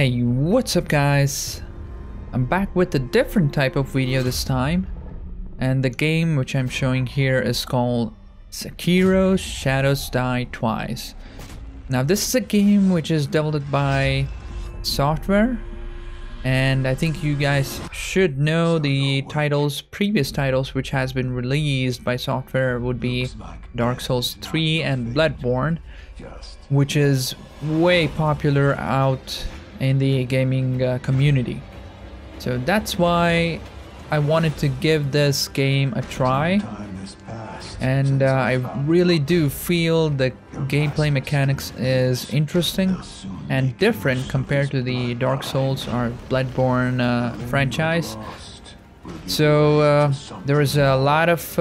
Hey, what's up guys? I'm back with a different type of video this time, and the game which I'm showing here is called Sekiro: Shadows Die Twice. Now this is a game which is developed by Software, and I think you guys should know the previous titles which has been released by Software would be Dark Souls 3 and Bloodborne, which is way popular out in the gaming community. So that's why I wanted to give this game a try, and I really do feel the gameplay mechanics is interesting and different compared to the Dark Souls or Bloodborne franchise. So there is a lot of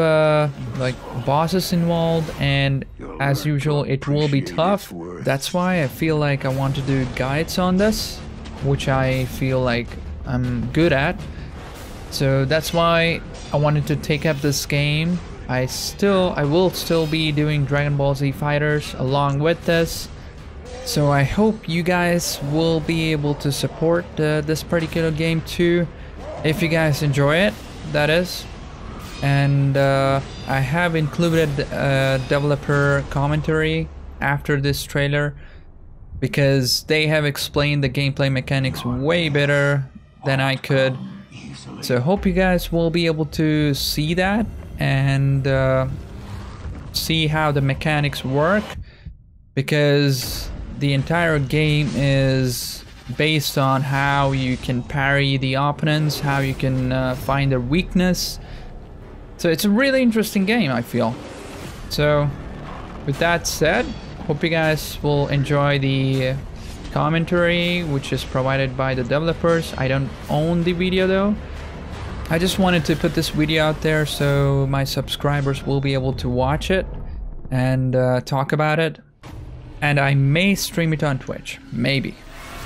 like bosses involved, and as usual it will be tough. That's why I feel like I want to do guides on this, which I feel like I'm good at. So that's why I wanted to take up this game. I will still be doing Dragon Ball Z Fighters along with this. So I hope you guys will be able to support this particular game too, if you guys enjoy it, that is. And I have included a developer commentary after this trailer, because they have explained the gameplay mechanics way better than I could. So hope you guys will be able to see that and see how the mechanics work, because the entire game is based on how you can parry the opponents, how you can find their weakness. So it's a really interesting game, I feel. So with that said, hope you guys will enjoy the commentary which is provided by the developers. I don't own the video though. I just wanted to put this video out there so my subscribers will be able to watch it and talk about it. And I may stream it on Twitch, maybe.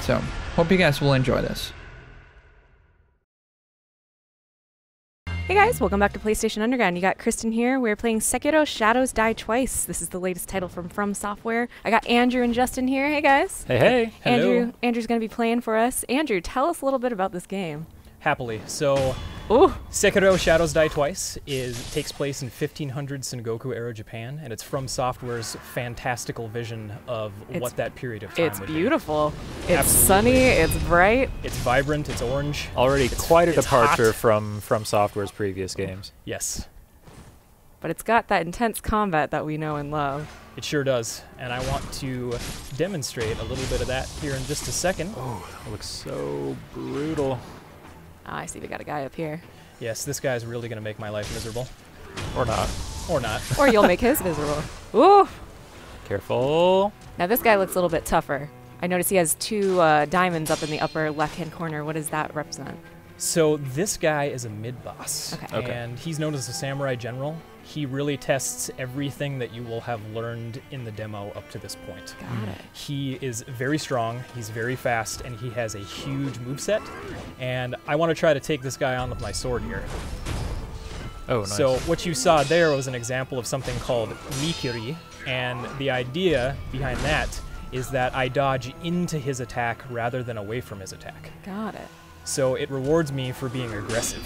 So hope you guys will enjoy this. Hey guys, welcome back to PlayStation Underground. You got Kristen here. We're playing Sekiro: Shadows Die Twice. This is the latest title from Software. I got Andrew and Justin here. Hey guys. Hey, hey. Hello. Andrew's going to be playing for us. Andrew, tell us a little bit about this game. Happily. So, Sekiro: Shadows Die Twice takes place in 1500 Sengoku era Japan, and it's from Software's fantastical vision of what that period of time would be. It's beautiful. It's Absolutely. Sunny. It's bright. It's vibrant. It's orange. Already quite a departure hot. from Software's previous games. Yes. But it's got that intense combat that we know and love. It sure does, and I want to demonstrate a little bit of that here in just a second. Oh, that looks so brutal. I see we got a guy up here. Yes, this guy's really going to make my life miserable. Or not. Or not. Or you'll make his miserable. Ooh! Careful. Now this guy looks a little bit tougher. I notice he has two diamonds up in the upper left-hand corner. What does that represent? So this guy is a mid-boss, Okay. and he's known as a samurai general. He really tests everything that you will have learned in the demo up to this point. Got it. He is very strong, he's very fast, and he has a huge moveset. And I want to try to take this guy on with my sword here. Oh, nice. So what you saw there was an example of something called Mikiri, and the idea behind that is that I dodge into his attack rather than away from his attack. Got it. So it rewards me for being aggressive.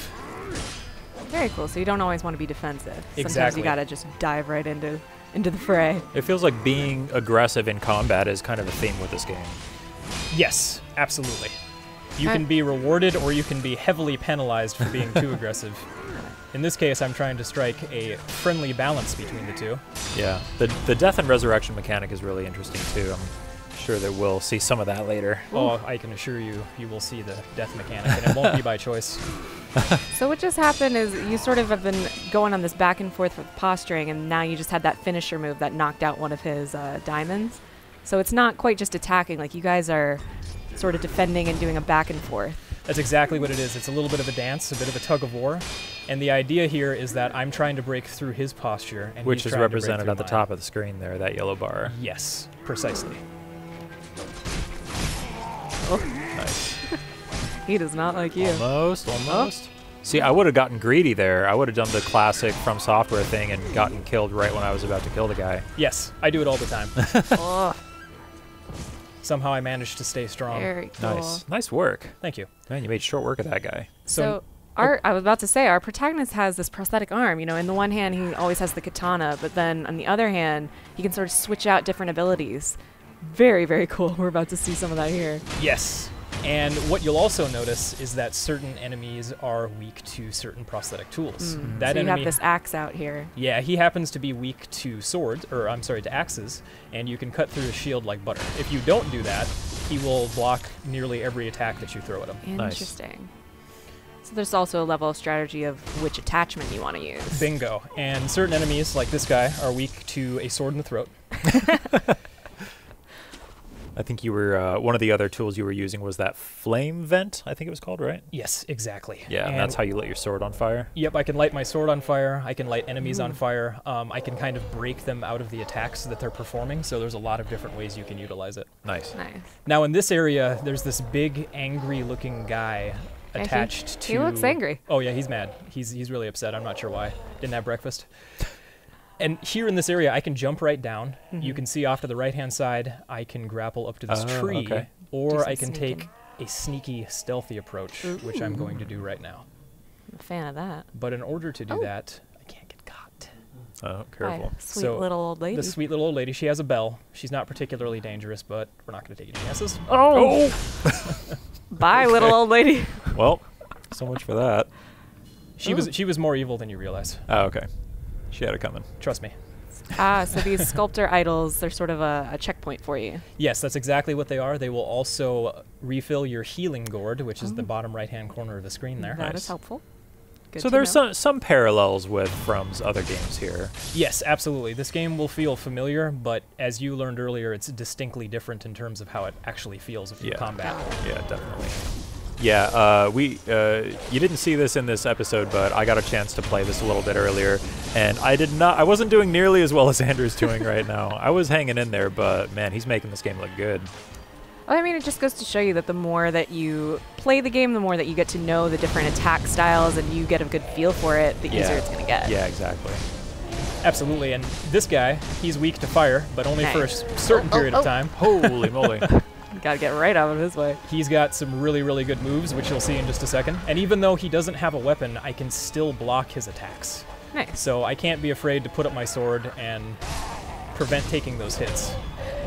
Very cool. So you don't always want to be defensive. Sometimes Exactly. you gotta just dive right into the fray. It feels like being aggressive in combat is kind of a theme with this game. Yes, absolutely. You Okay. can be rewarded or you can be heavily penalized for being too aggressive. In this case, I'm trying to strike a friendly balance between the two. Yeah. The death and resurrection mechanic is really interesting too. I'm sure that we'll see some of that later. Oh, I can assure you, you will see the death mechanic, and it won't be by choice. So what just happened is you sort of have been going on this back and forth with posturing, and now you just had that finisher move that knocked out one of his diamonds. So it's not quite just attacking, like you guys are sort of defending and doing a back and forth. That's exactly what it is. It's a little bit of a dance, a bit of a tug of war. And the idea here is that I'm trying to break through his posture, and Which he's is trying to break represented through at the mine. top of the screen there, that yellow bar. Yes, precisely. Nice. He does not like you. Almost. See, I would have gotten greedy there. I would have done the classic From Software thing and gotten killed right when I was about to kill the guy. Yes, I do it all the time. Oh. Somehow I managed to stay strong. Very cool. Nice work. Thank you. Man, you made short work of that guy. So I was about to say, our protagonist has this prosthetic arm. You know, in the one hand, he always has the katana, but then on the other hand, he can sort of switch out different abilities. Very, very cool. We're about to see some of that here. Yes. And what you'll also notice is that certain enemies are weak to certain prosthetic tools. That So you enemy, have this axe out here. yeah, he happens to be weak to swords, or I'm sorry, to axes, and you can cut through his shield like butter. If you don't do that, he will block nearly every attack that you throw at him. Nice. Interesting. So there's also a level of strategy of which attachment you want to use. Bingo. And certain enemies, like this guy, are weak to a sword in the throat. I think you were one of the other tools you were using was that flame vent. I think it was called, right? Yes, exactly. Yeah, and that's how you lit your sword on fire. Yep, I can light my sword on fire. I can light enemies on fire. I can kind of break them out of the attacks that they're performing. So there's a lot of different ways you can utilize it. Nice. Nice. Now in this area, there's this big, angry-looking guy Yeah, attached to. He looks angry. Oh yeah, he's mad. He's really upset. I'm not sure why. Didn't have breakfast. And here in this area, I can jump right down. You can see off to the right-hand side, I can grapple up to this tree, okay. or some I can sneaking. take a sneaky, stealthy approach, which I'm going to do right now. I'm a fan of that. But in order to do Oh. that, I can't get caught. Oh, careful. Hi, sweet So, little old lady. The sweet little old lady, she has a bell. She's not particularly dangerous, but we're not going to take any chances. Oh! Bye, little old lady. Well, so much for that. She was more evil than you realize. Oh, okay. She had it coming. Trust me. So these sculptor idols, they're sort of a checkpoint for you. Yes, that's exactly what they are. They will also refill your healing gourd, which is the bottom right-hand corner of the screen there. That Nice. is helpful. Good So to there's know. some parallels with From's other games here. Yes, absolutely. This game will feel familiar, but as you learned earlier, it's distinctly different in terms of how it actually feels in Yeah. combat. Yeah, definitely. Yeah, you didn't see this in this episode, but I got a chance to play this a little bit earlier, and I wasn't doing nearly as well as Andrew's doing right now. I was hanging in there, but man, he's making this game look good. Well, I mean, it just goes to show you that the more that you play the game, the more that you get to know the different attack styles and you get a good feel for it, the easier it's going to get. Yeah, exactly. Absolutely, and this guy, he's weak to fire, but only for a Nice. certain period of oh. time. Holy moly. Got to get right out of his way. He's got some really, really good moves, which you'll see in just a second. And even though he doesn't have a weapon, I can still block his attacks. Nice. So I can't be afraid to put up my sword and prevent taking those hits.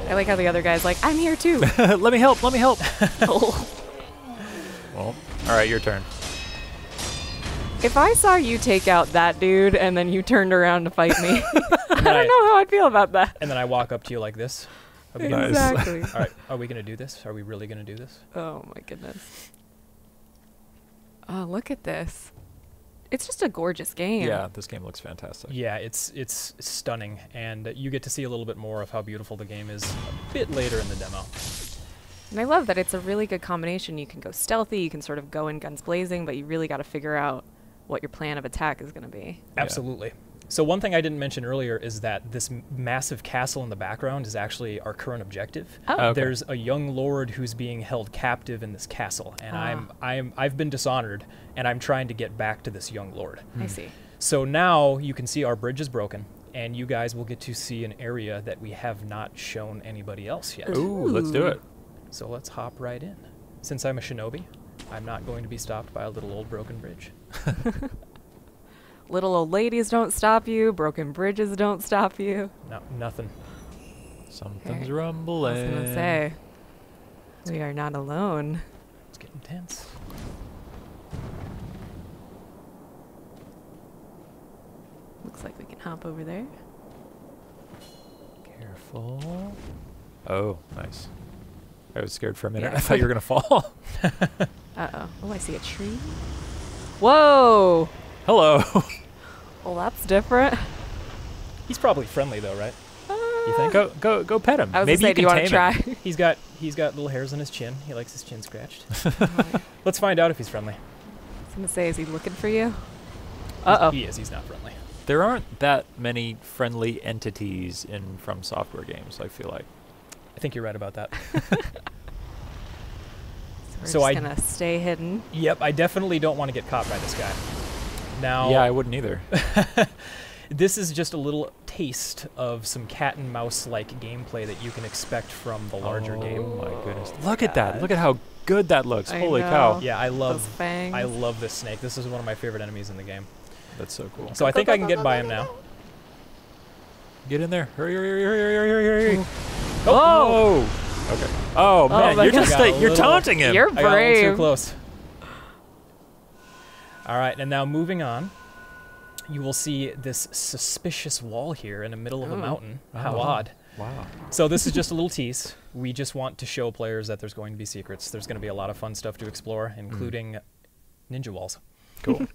I like how the other guy's like, I'm here too. Let me help, let me help. Oh. Well, all right, your turn. If I saw you take out that dude and then you turned around to fight me, I then don't know how I'd feel about that. And then I walk up to you like this. Are we gonna- Nice. Exactly. All right, are we going to do this? Are we really going to do this? Oh my goodness. Oh, look at this. It's just a gorgeous game. Yeah, this game looks fantastic. Yeah, it's stunning, and you get to see a little bit more of how beautiful the game is a bit later in the demo. And I love that it's a really good combination. You can go stealthy, you can sort of go in guns blazing, but you really got to figure out what your plan of attack is going to be. Absolutely. So one thing I didn't mention earlier is that this massive castle in the background is actually our current objective. Oh. Okay. There's a young lord who's being held captive in this castle, and I've been dishonored, and I'm trying to get back to this young lord. I see. So now you can see our bridge is broken, and you guys will get to see an area that we have not shown anybody else yet. Ooh, let's do it. So let's hop right in. Since I'm a shinobi, I'm not going to be stopped by a little old broken bridge. Little old ladies don't stop you, broken bridges don't stop you. No, nothing. Something's Okay. rumbling. I was going to say, we are not alone. It's getting tense. Looks like we can hop over there. Careful. Oh, nice. I was scared for a minute. Yeah. I thought you were going to fall. Uh-oh. Oh, I see a tree. Whoa! Hello. Well, that's different. He's probably friendly though, right? You think? Go pet him. I was Maybe gonna say, you do you can want to tame try? him. He's got little hairs on his chin. He likes his chin scratched. Let's find out if he's friendly. I was gonna say, is he looking for you? Uh-oh. He is. He's not friendly. There aren't that many friendly entities in From Software games, I feel like. I think you're right about that. We're So just I- gonna stay hidden. Yep, I definitely don't want to get caught by this guy. Now, Yeah, I wouldn't either. This is just a little taste of some cat and mouse-like gameplay that you can expect from the larger game. Oh my goodness! Look at that! Look at how good that looks! I Holy know. cow! Yeah, I love this snake. This is one of my favorite enemies in the game. That's so cool. So I think I can get by him now. Get in there! Hurry! Hurry! Hurry! Hurry! Hurry! Hurry! Oh! Oh! Okay. Oh man, my you're just God. you're taunting him. You're I got a little too brave. close. All right, and now moving on, you will see this suspicious wall here in the middle of a mountain. How Oh. odd. Wow. So this is just a little tease. We just want to show players that there's going to be secrets. There's going to be a lot of fun stuff to explore, including ninja walls. Cool.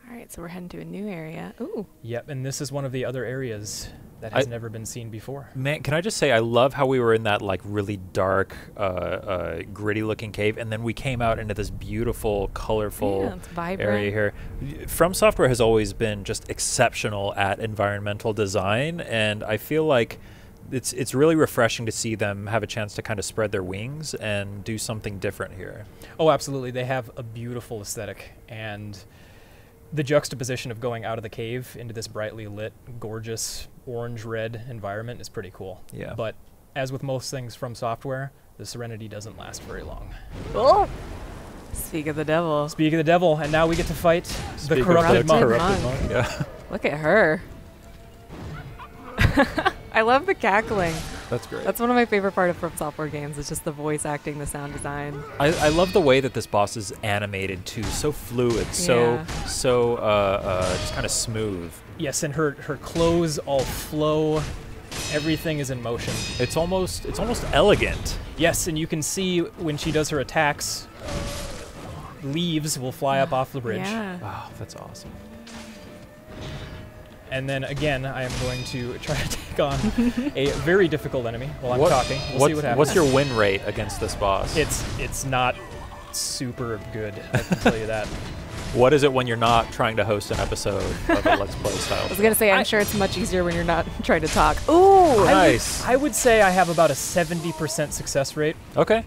All right, so we're heading to a new area. Ooh. Yep, and this is one of the other areas that has never been seen before. Man, can I just say I love how we were in that like really dark, gritty-looking cave, and then we came out into this beautiful, colorful Yeah, it's vibrant. area here. From Software has always been just exceptional at environmental design, and I feel like it's really refreshing to see them have a chance to kind of spread their wings and do something different here. Oh, absolutely. They have a beautiful aesthetic, and the juxtaposition of going out of the cave into this brightly lit, gorgeous orange-red environment is pretty cool. Yeah. But as with most things from Software, the serenity doesn't last very long. Oh! Speak of the devil. Speak of the devil, and now we get to fight the Speak of corrupted monk. corrupt- monk. Yeah. Look at her. I love the cackling. That's great. That's one of my favorite part of From Software games. It's just the voice acting, the sound design. I love the way that this boss is animated too, so fluid, so just kind of smooth. Yes, and her clothes all flow. Everything is in motion. It's almost elegant. Yes, and you can see when she does her attacks, leaves will fly up off the bridge. Yeah. Wow, that's awesome. And then again, I am going to try to take on a very difficult enemy while I'm talking. We'll see what happens. What's your win rate against this boss? It's not super good, I can tell you that. What is it when you're not trying to host an episode of a Let's Play style? I was going to say, I'm sure it's much easier when you're not trying to talk. Ooh! Nice. I would say I have about a 70% success rate. Okay.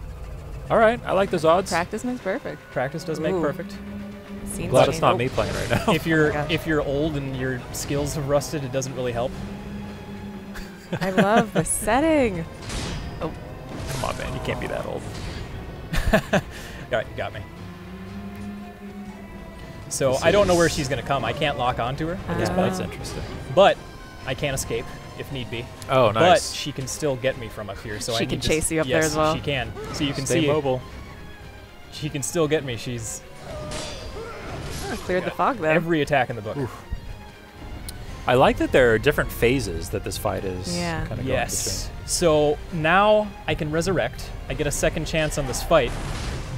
All right. I like those odds. Practice makes perfect. Practice does make Ooh. perfect. Scenes Glad change. it's not me playing right now. If you're gosh. if you're old and your skills have rusted, it doesn't really help. I love the setting. Come on, man. You can't be that old. All right, you got me. So This I don't know is- where she's going to come. I can't lock onto her at this Oh. point, That's interesting. but I can escape if need be. Oh, nice. But she can still get me from up here. So She I can need to chase you up there yes, as well. she can. So you can Stay see mobile. she can still get me. She's Oh, cleared the fog there. every attack in the book. I like that there are different phases that this fight is Yeah. kind of Yes. So now I can resurrect. I get a second chance on this fight,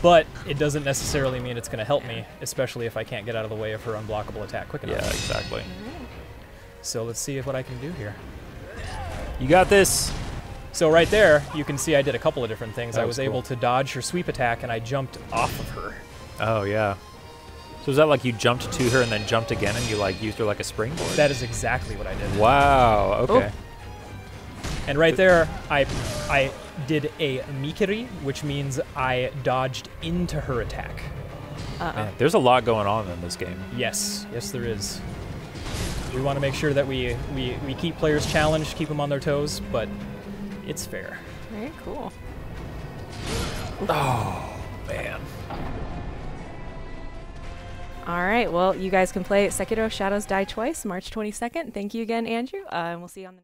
but it doesn't necessarily mean it's going to help me, especially if I can't get out of the way of her unblockable attack quick Yeah, enough. exactly. So let's see what I can do here. You got this. So right there, you can see I did a couple of different things. That I was was cool. able to dodge her sweep attack, and I jumped off of her. Oh, yeah. So is that like you jumped to her and then jumped again and you like used her like a springboard? That is exactly what I did. Wow, okay. And right there, I did a mikiri, which means I dodged into her attack. Man, there's a lot going on in this game. Yes, yes there is. We want to make sure that we keep players challenged, keep them on their toes, but it's fair. Very cool. Oh, man. All right. Well, you guys can play Sekiro Shadows Die Twice, March 22nd. Thank you again, Andrew. And we'll see you on the